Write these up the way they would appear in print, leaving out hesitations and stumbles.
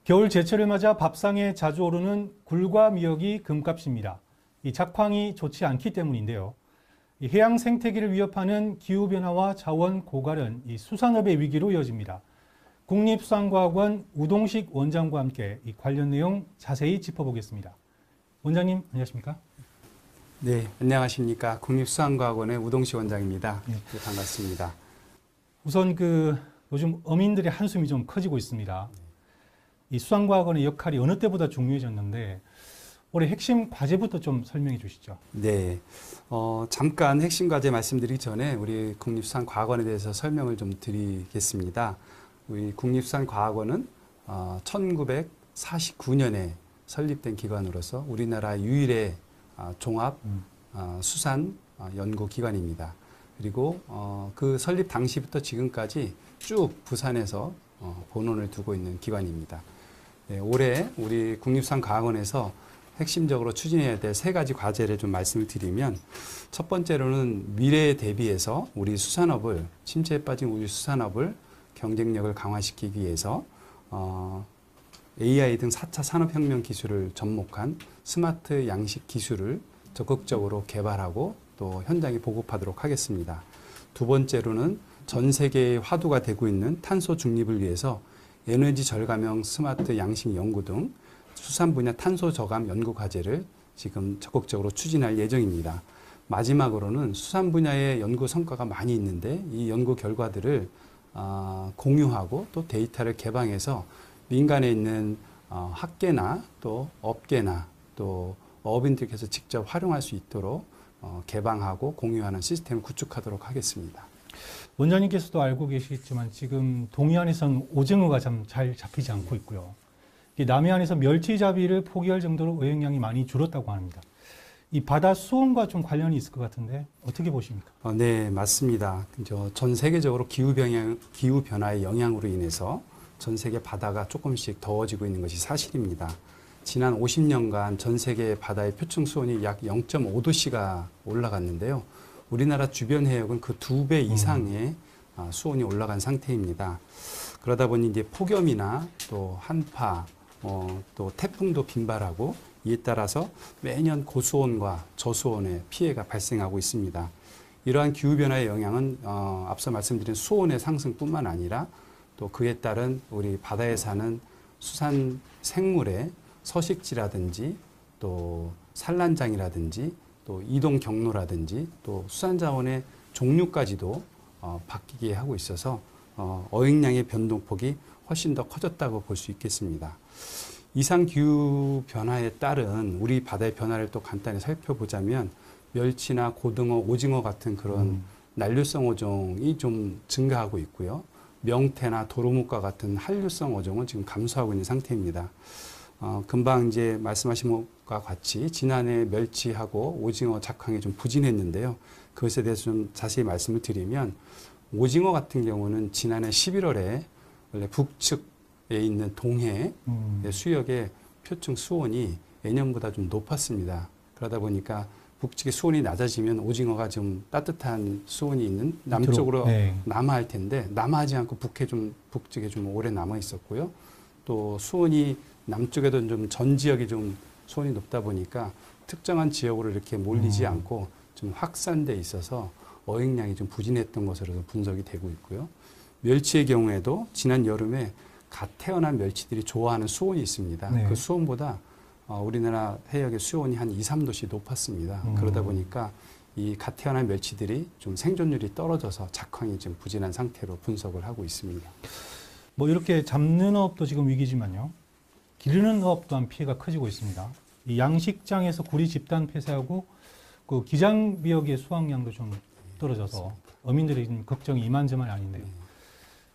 겨울 제철을 맞아 밥상에 자주 오르는 굴과 미역이 금값입니다. 이 작황이 좋지 않기 때문인데요. 이 해양 생태계를 위협하는 기후변화와 자원 고갈은 이 수산업의 위기로 이어집니다. 국립수산과학원 우동식 원장과 함께 이 관련 내용 자세히 짚어보겠습니다. 원장님, 안녕하십니까? 네, 안녕하십니까. 국립수산과학원의 우동식 원장입니다. 네. 네, 반갑습니다. 우선 요즘 어민들의 한숨이 좀 커지고 있습니다. 이 수산과학원의 역할이 어느 때보다 중요해졌는데 올해 핵심 과제부터 좀 설명해 주시죠. 네, 잠깐 핵심 과제 말씀드리기 전에 우리 국립수산과학원에 대해서 설명을 좀 드리겠습니다. 우리 국립수산과학원은 1949년에 설립된 기관으로서 우리나라 유일의 종합 수산 연구기관입니다. 그리고 그 설립 당시부터 지금까지 쭉 부산에서 본원을 두고 있는 기관입니다. 네, 올해 우리 국립수산과학원에서 핵심적으로 추진해야 될 세 가지 과제를 좀 말씀을 드리면, 첫 번째로는 미래에 대비해서 우리 수산업을, 침체에 빠진 우리 수산업을 경쟁력을 강화시키기 위해서 AI 등 4차 산업혁명 기술을 접목한 스마트 양식 기술을 적극적으로 개발하고 또 현장에 보급하도록 하겠습니다. 두 번째로는 전 세계의 화두가 되고 있는 탄소 중립을 위해서 에너지 절감형 스마트 양식 연구 등 수산 분야 탄소 저감 연구 과제를 지금 적극적으로 추진할 예정입니다. 마지막으로는 수산 분야의 연구 성과가 많이 있는데 이 연구 결과들을 공유하고 또 데이터를 개방해서 민간에 있는 학계나 또 업계나 또 어업인들께서 직접 활용할 수 있도록 개방하고 공유하는 시스템을 구축하도록 하겠습니다. 원장님께서도 알고 계시겠지만 지금 동해안에서는 오징어가 잘 잡히지 않고 있고요. 남해안에서 멸치잡이를 포기할 정도로 어획량이 많이 줄었다고 합니다. 이 바다 수온과 좀 관련이 있을 것 같은데 어떻게 보십니까? 네, 맞습니다. 전 세계적으로 기후변화의 영향으로 인해서 전 세계 바다가 조금씩 더워지고 있는 것이 사실입니다. 지난 50년간 전 세계 바다의 표층 수온이 약 0.5도씨가 올라갔는데요. 우리나라 주변 해역은 그 2배 이상의 수온이 올라간 상태입니다. 그러다 보니 이제 폭염이나 또 한파, 또 태풍도 빈발하고 이에 따라서 매년 고수온과 저수온의 피해가 발생하고 있습니다. 이러한 기후변화의 영향은 앞서 말씀드린 수온의 상승뿐만 아니라 또 그에 따른 우리 바다에 사는 수산 생물의 서식지라든지 또 산란장이라든지 또 이동 경로라든지 또 수산자원의 종류까지도 바뀌게 하고 있어서 어획량의 변동폭이 훨씬 더 커졌다고 볼 수 있겠습니다. 이상 기후 변화에 따른 우리 바다의 변화를 또 간단히 살펴보자면 멸치나 고등어, 오징어 같은 그런 난류성 어종이 좀 증가하고 있고요. 명태나 도루묵과 같은 한류성 어종은 지금 감소하고 있는 상태입니다. 금방 이제 말씀하신 것과 같이 지난해 멸치하고 오징어 작황이 좀 부진했는데요. 그것에 대해서 좀 자세히 말씀을 드리면 오징어 같은 경우는 지난해 11월에 원래 북측에 있는 동해 수역의 표층 수온이 예년보다 좀 높았습니다. 그러다 보니까 북측의 수온이 낮아지면 오징어가 좀 따뜻한 수온이 있는 남쪽으로 남하할 텐데 남하하지 않고 북측에 좀 오래 남아 있었고요. 또 수온이 남쪽에도 좀 전 지역이 좀 수온이 높다 보니까 특정한 지역으로 이렇게 몰리지 않고 좀 확산돼 있어서 어획량이 좀 부진했던 것으로 분석이 되고 있고요. 멸치의 경우에도 지난 여름에 갓 태어난 멸치들이 좋아하는 수온이 있습니다. 네. 그 수온보다 우리나라 해역의 수온이 한 2, 3도씩 높았습니다. 그러다 보니까 이 갓 태어난 멸치들이 좀 생존율이 떨어져서 작황이 좀 부진한 상태로 분석을 하고 있습니다. 뭐 이렇게 잡는 업도 지금 위기지만요. 기르는 업 또한 피해가 커지고 있습니다. 이 양식장에서 구리 집단 폐쇄하고 그 기장 미역의 수확량도 좀 떨어져서 어민들의 걱정이 이만저만이 아닌데요.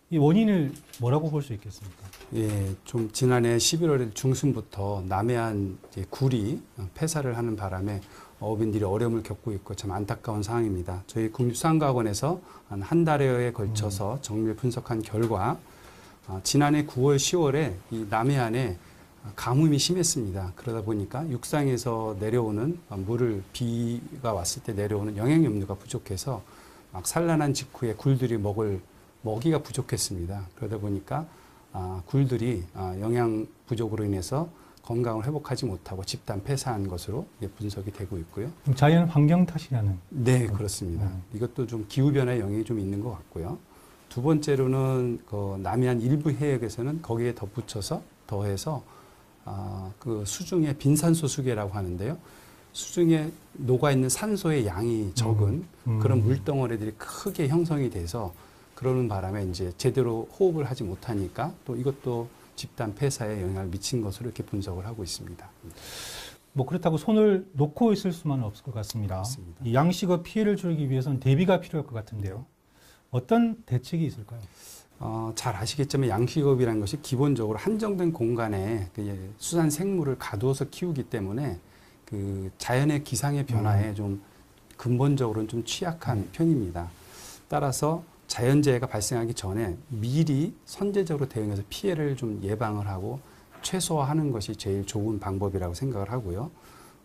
이 원인을 뭐라고 볼 수 있겠습니까? 예, 좀 지난해 11월 중순부터 남해안 구리 폐사를 하는 바람에 어업인들이 어려움을 겪고 있고 참 안타까운 상황입니다. 저희 국립수산과학원에서 한 달여에 걸쳐서 정밀 분석한 결과 지난해 9월, 10월에 이 남해안에 가뭄이 심했습니다. 그러다 보니까 육상에서 내려오는 비가 왔을 때 내려오는 영양염료가 부족해서 막 산란한 직후에 굴들이 먹을 먹이가 부족했습니다. 그러다 보니까 굴들이 영양 부족으로 인해서 건강을 회복하지 못하고 집단 폐사한 것으로 분석이 되고 있고요. 자연 환경 탓이라는. 네, 그렇습니다. 이것도 좀 기후변화의 영향이 좀 있는 것 같고요. 두 번째로는 그 남해안 일부 해역에서는 거기에 더해서 그 수중에 빈산소 수계라고 하는데요. 수중에 녹아있는 산소의 양이 적은 그런 물덩어리들이 크게 형성이 돼서 그러는 바람에 이제 제대로 호흡을 하지 못하니까 또 이것도 집단 폐사에 영향을 미친 것으로 이렇게 분석을 하고 있습니다. 뭐 그렇다고 손을 놓고 있을 수만은 없을 것 같습니다. 맞습니다. 이 양식의 피해를 줄이기 위해서는 대비가 필요할 것 같은데요. 어떤 대책이 있을까요? 잘 아시겠지만 양식업이라는 것이 기본적으로 한정된 공간에 수산 생물을 가두어서 키우기 때문에 그 자연의 기상의 변화에 좀 근본적으로는 좀 취약한 편입니다. 따라서 자연재해가 발생하기 전에 미리 선제적으로 대응해서 피해를 좀 예방을 하고 최소화하는 것이 제일 좋은 방법이라고 생각을 하고요.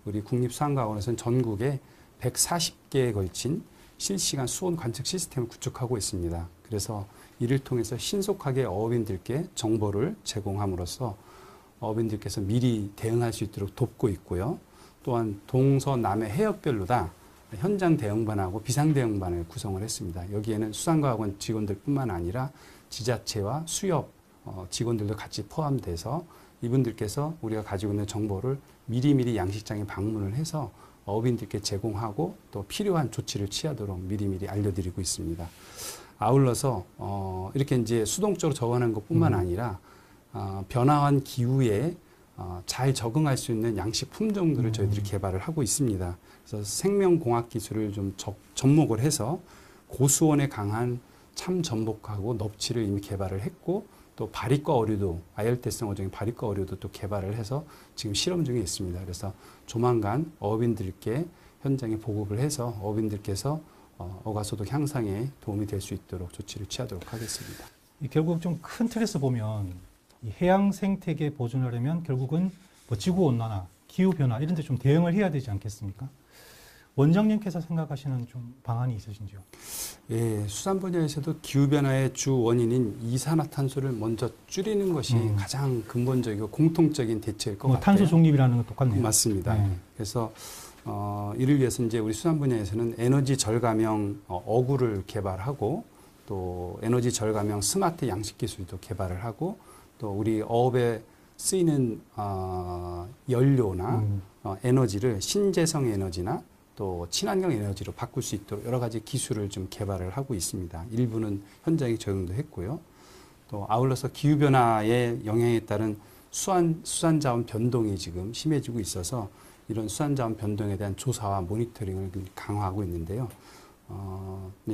우리 국립수산과학원에서는 전국에 140개에 걸친 실시간 수온 관측 시스템을 구축하고 있습니다. 그래서 이를 통해서 신속하게 어업인들께 정보를 제공함으로써 어업인들께서 미리 대응할 수 있도록 돕고 있고요. 또한 동서남해 해역별로 다 현장 대응반하고 비상 대응반을 구성을 했습니다. 여기에는 수산과학원 직원들뿐만 아니라 지자체와 수협 직원들도 같이 포함돼서 이분들께서 우리가 가지고 있는 정보를 미리미리 양식장에 방문을 해서 어업인들께 제공하고 또 필요한 조치를 취하도록 미리미리 알려드리고 있습니다. 아울러서 이렇게 이제 수동적으로 적어하는 것뿐만 아니라 변화한 기후에 잘 적응할 수 있는 양식 품종들을 저희들이 개발을 하고 있습니다. 그래서 생명공학 기술을 좀 접목을 해서 고수온에 강한 참전복하고 넙치를 이미 개발을 했고 또 바리과 어류도 아열대성 어종인 바리과 어류도 또 개발을 해서 지금 실험 중에 있습니다. 그래서 조만간 어업인들께 현장에 보급을 해서 어업인들께서 어가소득 향상에 도움이 될 수 있도록 조치를 취하도록 하겠습니다. 결국 좀 큰 틀에서 보면 이 해양 생태계 보존하려면 결국은 뭐 지구 온난화, 기후 변화 이런 데 좀 대응을 해야 되지 않겠습니까? 원장님께서 생각하시는 좀 방안이 있으신지요? 예, 수산 분야에서도 기후 변화의 주 원인인 이산화탄소를 먼저 줄이는 것이 가장 근본적이고 공통적인 대책일 것 같아요. 탄소 중립이라는 건 똑같네요. 맞습니다. 그래서 이를 위해서 이제 우리 수산 분야에서는 에너지 절감형 어구를 개발하고 또 에너지 절감형 스마트 양식 기술도 개발을 하고 또 우리 어업에 쓰이는 연료나 에너지를 신재생 에너지나 또 친환경 에너지로 바꿀 수 있도록 여러 가지 기술을 좀 개발을 하고 있습니다. 일부는 현장에 적용도 했고요. 또 아울러서 기후변화의 영향에 따른 수산 자원 변동이 지금 심해지고 있어서 이런 수산 자원 변동에 대한 조사와 모니터링을 강화하고 있는데요.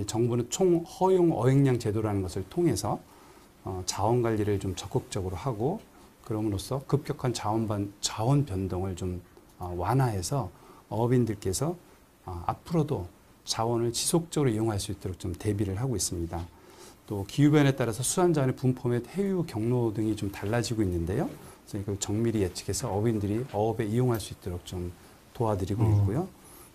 정부는 총 허용 어획량 제도라는 것을 통해서 자원 관리를 좀 적극적으로 하고 그럼으로써 급격한 자원 변동을 좀 완화해서 어업인들께서 앞으로도 자원을 지속적으로 이용할 수 있도록 좀 대비를 하고 있습니다. 또 기후변화에 따라서 수산자원의 분포 및 해유 경로 등이 좀 달라지고 있는데요. 그래서 이걸 정밀히 예측해서 어업인들이 어업에 이용할 수 있도록 좀 도와드리고 있고요.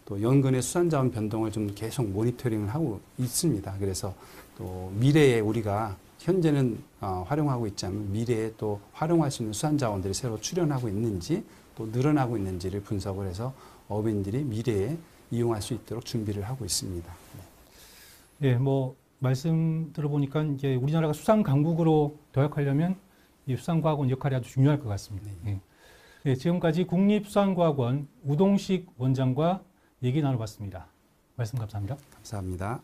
또 연근의 수산자원 변동을 좀 계속 모니터링을 하고 있습니다. 그래서 또 미래에 우리가 현재는 활용하고 있지 않은 미래에 또 활용할 수 있는 수산자원들이 새로 출현하고 있는지 또 늘어나고 있는지를 분석을 해서 어업인들이 미래에 이용할 수 있도록 준비를 하고 있습니다. 예, 뭐 말씀 들어보니까 이제 우리나라가 수산 강국으로 도약하려면 이 수산과학원 역할이 아주 중요할 것 같습니다. 예. 예, 지금까지 국립수산과학원 우동식 원장과 얘기 나눠봤습니다. 말씀 감사합니다. 감사합니다.